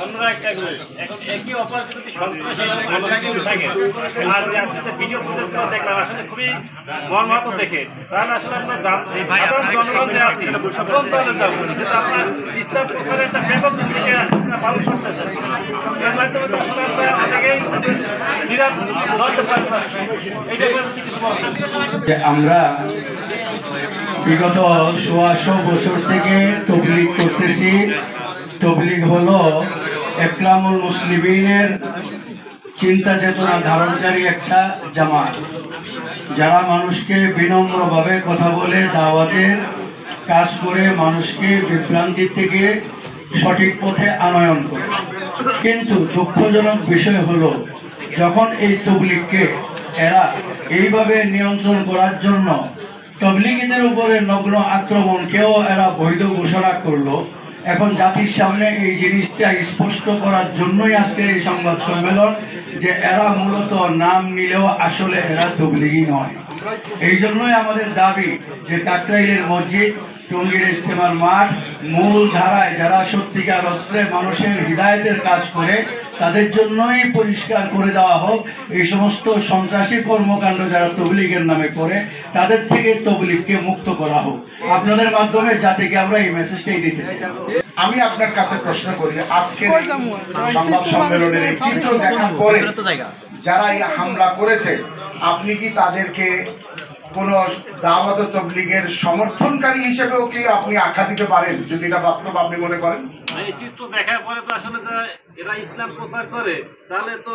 অন্যরা একটা গ্রুপ। এখন একই অপরাধ যদি সন্ত্রাসী থাকে আর আজকে ভিডিও ফুটেজ করা দেখলাম আসলে খুবই মর্মাহত দেখে, তাহলে আসলে আমরা সাধারণ জনগণ যে আছি কোন দলে যাবো? কিন্তু আপনার ইসলাম প্রচারের একটা ব্যাপক ভূমিকা আপনারা পালন করতেছেন, এর মাধ্যমে তো আসলে আমরা অনেকেই বিরাট ধরতে পারছি। এইটা কিছু বলতে আমরা বিগত ১০০ বছর থেকে তবলিগ করতেছি। তবলিগ হলো একরামুল মুসলিমিনের চিন্তা চেতনা ধারণকারী একটা জামাত, যারা মানুষকে বিনম্রভাবে কথা বলে দাওয়াতের কাজ করে মানুষকে বিভ্রান্তি থেকে সঠিক পথে আনয়ন করে। কিন্তু দুঃখজনক বিষয় হলো, যখন এই তবলিগকে এরা এইভাবে নিয়ন্ত্রণ করার জন্য তবলিগীদের উপরে নগ্ন আক্রমণকেও এরা বৈধ ঘোষণা করলো। এখন জাতির সামনে এই জিনিসটা স্পষ্ট করার জন্যই আজকে এই সংবাদ সম্মেলন, যে এরা মূলত নাম নিলেও আসলে এরা তবলিগী নয়। এই জন্যই আমাদের দাবি যে কাকরাইলের মসজিদ, টঙ্গীর ইজতেমার মাঠ, মূল ধারায় যারা সত্যিকার অস্ত্রে মানুষের হৃদায়তের কাজ করে তাদের জন্যই পরিষ্কার করে দেওয়া হোক। এই সমস্ত সন্ত্রাসী কর্মকাণ্ড যারা তবলিগের নামে করে তাদের থেকে তবলিগকে মুক্ত করা হোক। আপনাদের মাধ্যমে জাতিকে আমরা এই মেসেজটাই দিতে চাই। আমি আপনার কাছে প্রশ্ন করি, আজকে সংবাদ সম্মেলনের এই চিত্র দেখার পরে যারা এই হামলা করেছে, আপনি কি তাদেরকে কোন দাওয়াত তাবলীগের সমর্থনকারী হিসেবেও কি আপনি আখ্যা দিতে পারেন, যদি এটা বাস্তব আপনি মনে করেন? এই চিত্র দেখার পরে তো আসলে এরা ইসলাম প্রচার করে, তাহলে তো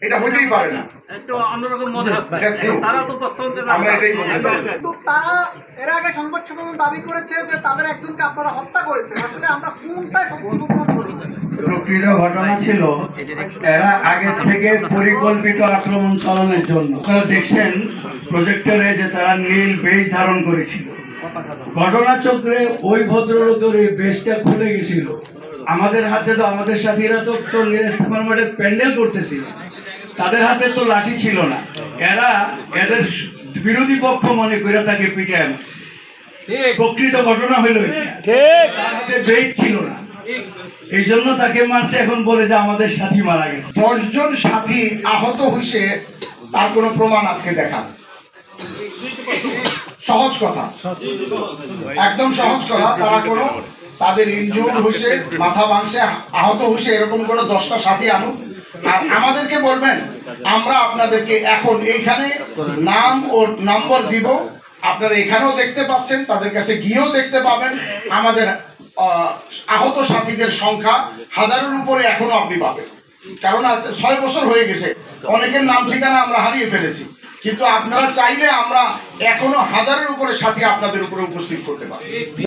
এটা হইতেই পারে না, একটু অন্যরকম মনে হচ্ছে। তারা তো বাস্তবতা আমরা এটাই বলতে চাই। কিন্তু তারা এর আগে সংবাদ সম্মেলন দাবি করেছে যে তাদের একজনকে আপনারা হত্যা করেছেন। আসলে আমরা কোনটা সংশোধন করতে চাই? প্রকৃত ঘটনা ছিল, এরা আগে থেকে পরিকল্পিত আক্রমণ চালানোর জন্য। আপনারা দেখছেন প্রজেক্টরে যে তারা নীল বেশ ধারণ করেছিল। ঘটনাচক্রে ওই ভদ্রলোকের এই বেশটা খুলে গেছিল। আমাদের হাতে তো, আমাদের সাথীরা তো টঙ্গীর ইজতেমার মাঠে প্যান্ডেল করতেছিল, তাদের হাতে তো লাঠি ছিল না। এরা এদের বিরোধী পক্ষ মনে করে তাকে পিটায় মারছে। প্রকৃত ঘটনা হইল তার হাতে বেশ ছিল না, এই জন্য তাকে মারছে। এখন বলে যে আমাদের সাথী মারা গেছে। 10 জন সাথী আহত হইছে, তার কোনো প্রমাণ আজকে দেখান। সহজ কথা, একদম সহজ কথা। তারা কোনো তাদের ইনজুর্ড হইছে, মাথা ভাঙছে, আহত হইছে, এরকম কোনো 10টা সাথী আনুক, আর আমাদেরকে বলবেন। আমরা আপনাদেরকে এখন এইখানে নাম ও নম্বর দিব, আপনারা এখানেও দেখতে পাচ্ছেন, তাদের কাছে গিয়েও দেখতে পাবেন। আমাদের আহত সাথীদের সংখ্যা 1000-এর উপরে এখনো আপনি পাবেন, কারণ 6 বছর হয়ে গেছে, অনেকের নাম ঠিকানা আমরা হারিয়ে ফেলেছি। কিন্তু আপনারা চাইলে আমরা এখনো 1000-এর উপরে সাথী আপনাদের উপরে উপস্থিত করতে পারি।